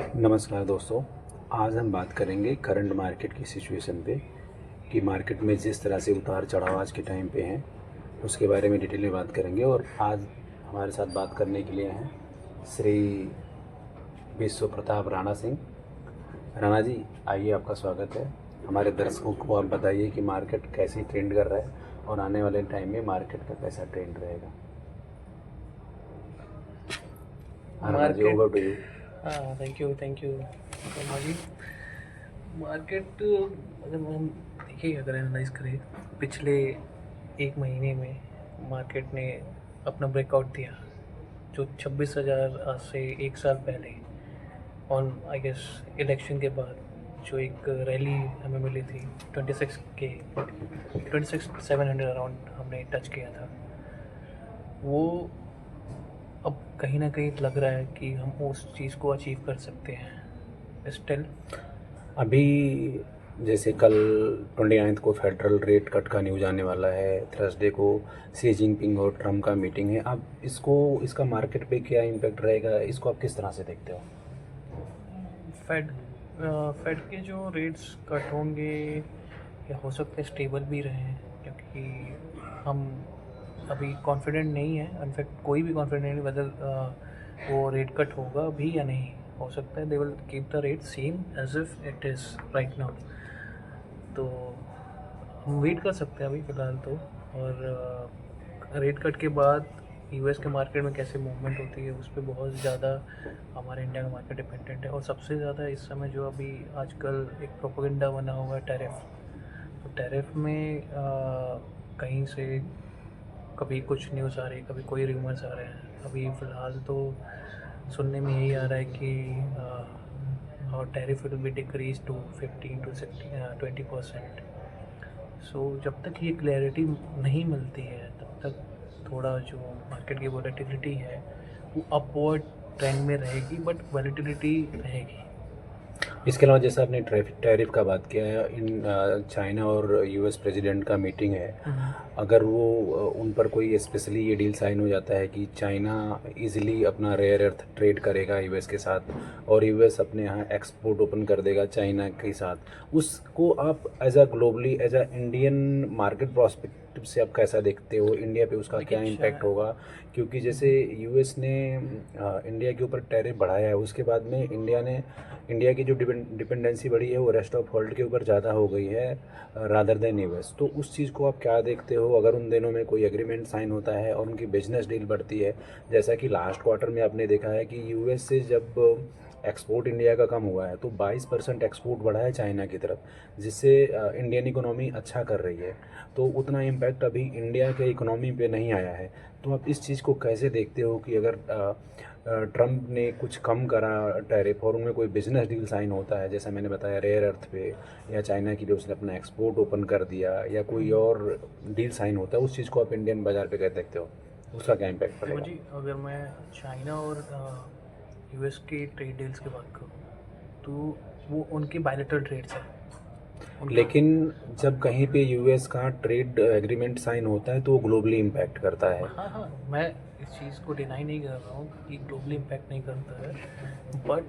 नमस्कार दोस्तों। आज हम बात करेंगे करंट मार्केट की सिचुएशन पे कि मार्केट में जिस तरह से उतार चढ़ाव आज के टाइम पे हैं उसके बारे में डिटेल में बात करेंगे। और आज हमारे साथ बात करने के लिए हैं श्री विश्व प्रताप राणा सिंह। राणा जी, आइए, आपका स्वागत है। हमारे दर्शकों को आप बताइए कि मार्केट कैसी ट्रेंड कर रहा है और आने वाले टाइम में मार्केट का कैसा ट्रेंड रहेगा। Rana ji, over market. To you. हाँ, thank you Sharma ji. Market अगर हम देखिए, अगर एनालाइज करें पिछले एक महीने में मार्केट ने अपना ब्रेकआउट दिया। जो 26,000 आज से एक साल पहले ऑन आई गेस इलेक्शन के बाद जो एक रैली हमें मिली थी 26,700 अराउंड हमने टच किया था, वो अब कहीं ना कहीं लग रहा है कि हम उस चीज़ को अचीव कर सकते हैं स्टिल। अभी जैसे कल 29 को फेडरल रेट कट का न्यूज़ आने वाला है, थर्सडे को सी जिनपिंग और ट्रम्प का मीटिंग है। अब इसका मार्केट पे क्या इम्पैक्ट रहेगा, इसको आप किस तरह से देखते हो? फेड फेड के जो रेट्स कट होंगे या हो सकता है स्टेबल भी रहें, क्योंकि हम अभी कॉन्फिडेंट नहीं है। इनफैक्ट कोई भी कॉन्फिडेंट नहीं whether वो रेट कट होगा भी या नहीं। हो सकता है they will keep the rate same as if it is right now. तो हम वेट कर सकते हैं अभी फ़िलहाल तो। और रेट कट के बाद यूएस के मार्केट में कैसे मूवमेंट होती है उस पर बहुत ज़्यादा हमारे इंडिया का मार्केट डिपेंडेंट है। और सबसे ज़्यादा इस समय जो अभी आजकल एक प्रोपेगेंडा बना हुआ है टैरिफ। तो टैरिफ में कहीं से कभी कुछ न्यूज़ आ रही है, कभी कोई रूमर्स आ रहे हैं। अभी फ़िलहाल तो सुनने में यही आ रहा है कि और tariff will be decrease to 15 to 20%। So जब तक ये क्लैरिटी नहीं मिलती है तब तक थोड़ा जो मार्केट की वॉलेटिलिटी है वो अपवर्ड ट्रेंड में रहेगी, बट वॉलेटिलिटी रहेगी। इसके अलावा जैसे आपने टैरिफ का बात किया है, चाइना और यूएस प्रेसिडेंट का मीटिंग है। अगर वो उन पर कोई स्पेशली ये डील साइन हो जाता है कि चाइना इजीली अपना रेयर अर्थ ट्रेड करेगा यूएस के साथ और यूएस अपने यहाँ एक्सपोर्ट ओपन कर देगा चाइना के साथ, उसको आप as a globally as a Indian market prospective से आप कैसा देखते हो? इंडिया पे उसका क्या देखिए इम्पैक्ट होगा? क्योंकि जैसे यूएस ने इंडिया के ऊपर टैरिफ बढ़ाया है, उसके बाद में इंडिया की जो डिपेंडेंसी बढ़ी है वो रेस्ट ऑफ वर्ल्ड के ऊपर ज़्यादा हो गई है रादर देन यूएस। तो उस चीज़ को आप क्या देखते हो अगर उन दिनों में कोई एग्रीमेंट साइन होता है और उनकी बिजनेस डील बढ़ती है? जैसा कि लास्ट क्वार्टर में आपने देखा है कि यूएस से जब एक्सपोर्ट इंडिया का कम हुआ है तो 22% एक्सपोर्ट बढ़ा है चाइना की तरफ, जिससे इंडियन इकोनॉमी अच्छा कर रही है। तो उतना इम्पैक्ट अभी इंडिया के इकोनॉमी पे नहीं आया है। तो आप इस चीज़ को कैसे देखते हो कि अगर ट्रम्प ने कुछ कम करा टैरिफ और उनमें कोई बिजनेस डील साइन होता है, जैसा मैंने बताया रेयर अर्थ पे, या चाइना के लिए उसने अपना एक्सपोर्ट ओपन कर दिया, या कोई और डील साइन होता है, उस चीज़ को आप इंडियन बाज़ार पे कैसे देखते हो? उसका क्या इम्पैक्ट देखो पड़ेगा? जी, अगर मैं चाइना और यूएस के ट्रेड डील्स की बात करूँ तो वो उनके बायलैटरल ट्रेड्स हैं उनके। लेकिन जब कहीं पे यूएस का ट्रेड एग्रीमेंट साइन होता है तो वो ग्लोबली इम्पैक्ट करता है। हाँ हाँ, मैं इस चीज़ को डिनाई नहीं कर रहा हूँ कि ग्लोबली इम्पैक्ट नहीं करता है, बट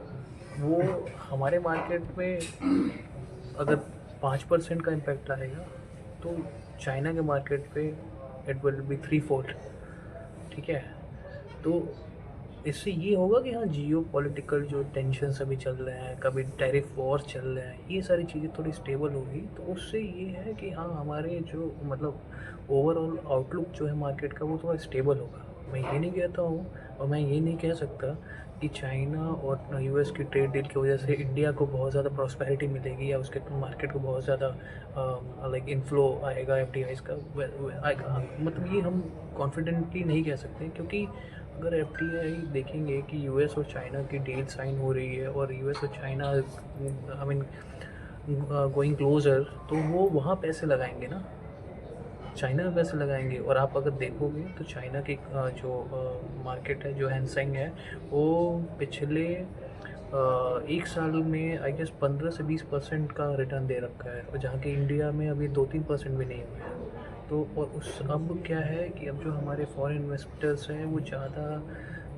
वो हमारे मार्केट में अगर 5% का इम्पैक्ट आएगा तो चाइना के मार्केट पे इट विल बी 3/4। ठीक है। तो इससे ये होगा कि हाँ, जियो पॉलिटिकल जो टेंशन अभी चल रहे हैं, कभी टैरिफ वॉर चल रहे हैं, ये सारी चीज़ें थोड़ी स्टेबल होगी। तो उससे ये है कि हाँ, हमारे जो मतलब ओवरऑल आउटलुक जो है मार्केट का वो थोड़ा स्टेबल होगा। मैं ये नहीं कहता हूँ और मैं ये नहीं कह सकता कि चाइना और यूएस की ट्रेड डील की वजह से इंडिया को बहुत ज़्यादा प्रॉस्पेरिटी मिलेगी या उसके मार्केट को बहुत ज़्यादा लाइक इनफ्लो आएगा एफडीआईज का। मतलब ये हम कॉन्फिडेंटली नहीं कह सकते, क्योंकि अगर एफडीआई देखेंगे कि यूएस और चाइना की डील साइन हो रही है और यूएस और China I mean going closer, तो वो वहाँ पैसे लगाएंगे ना, चाइना में पैसे लगाएंगे। और आप अगर देखोगे तो चाइना की जो मार्केट है, जो हैंसेंग है, वो पिछले एक साल में आई गेस 15 से 20% का रिटर्न दे रखा है, और जहाँ की इंडिया में अभी 2-3% भी नहीं हुआ है। तो और उस अब क्या है कि अब जो हमारे फॉरेन इन्वेस्टर्स हैं वो ज़्यादा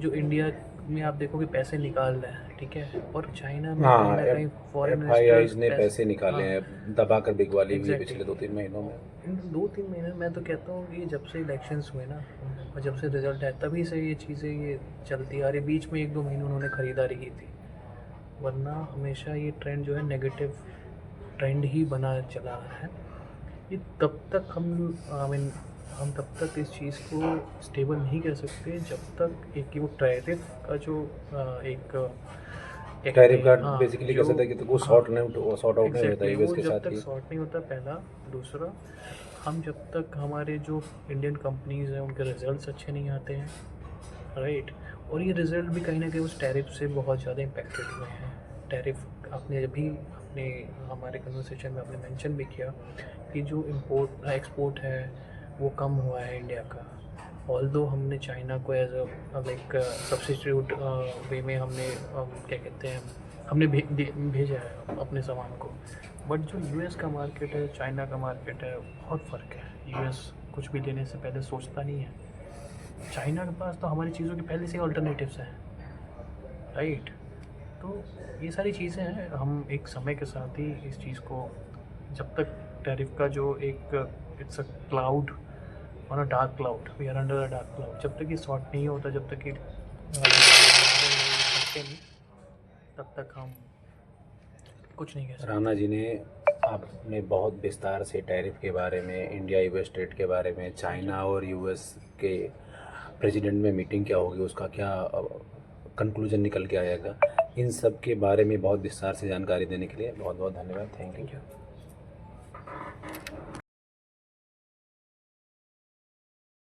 जो इंडिया में आप देखोगे पैसे निकाल रहे हैं, ठीक है, और चाइना में हाँ, कहीं ना कहीं फॉरेन FIIs ने इन्वेस्टर्स पैसे निकाले हाँ हैं, दबा कर बिकवा ली हुई है एग्जैक्टली। पिछले 2-3 महीनों में। इन 2-3 महीने मैं तो कहता हूँ कि जब से इलेक्शंस हुए ना और जब से रिजल्ट आए तभी से ये चीज़ें ये चलती आ रही। बीच में 1-2 महीने उन्होंने ख़रीदारी की थी, वरना हमेशा ये ट्रेंड जो है नेगेटिव ट्रेंड ही बना चला है। ये तब तक हम तब तक इस चीज़ को स्टेबल नहीं कर सकते जब तक एक वो टैरिफ का जो एक टैरिफ का हाँ बेसिकली जो कैसा था कि तो वो हाँ सॉर्ट आउट नहीं होता एग्जैक्टली यूएस वो के जब साथ तक ही। सॉर्ट नहीं होता पहला। दूसरा, हम जब तक हमारे जो इंडियन कंपनीज हैं उनके रिजल्ट्स अच्छे नहीं आते हैं, राइट, और ये रिज़ल्ट भी कहीं ना कहीं उस टैरिफ से बहुत ज़्यादा इम्पेक्टेड हुए हैं। टैरिफ आपने अभी अपने हमारे कन्वर्सेशन में आपने मेंशन भी किया कि जो इम्पोर्ट एक्सपोर्ट है वो कम हुआ है इंडिया का। ऑल्दो हमने चाइना को एज अ लाइक सब्सिट्यूट वे में हमने क्या कहते हैं हमने भेजा है अपने सामान को, बट जो यूएस का मार्केट है, चाइना का मार्केट है, बहुत फ़र्क है। यूएस कुछ भी लेने से पहले सोचता नहीं है, चाइना के पास तो हमारी चीज़ों के पहले से अल्टरनेटिव्स हैं, राइट। तो ये सारी चीज़ें हैं, हम एक समय के साथ ही इस चीज़ को, जब तक टैरिफ का जो एक it's a cloud on a dark cloud, we are under a dark cloud, जब तक ये सॉर्ट नहीं होता, जब तक ये नहीं, तब तक हम कुछ नहीं कह सकते। राणा जी ने आपने बहुत विस्तार से टैरिफ के बारे में, इंडिया यूएस ट्रेड के बारे में, चाइना और यूएस के प्रेसिडेंट में मीटिंग क्या होगी, उसका क्या कंक्लूजन निकल के आएगा, इन सब के बारे में बहुत विस्तार से जानकारी देने के लिए बहुत बहुत धन्यवाद। Thank you. Thank you.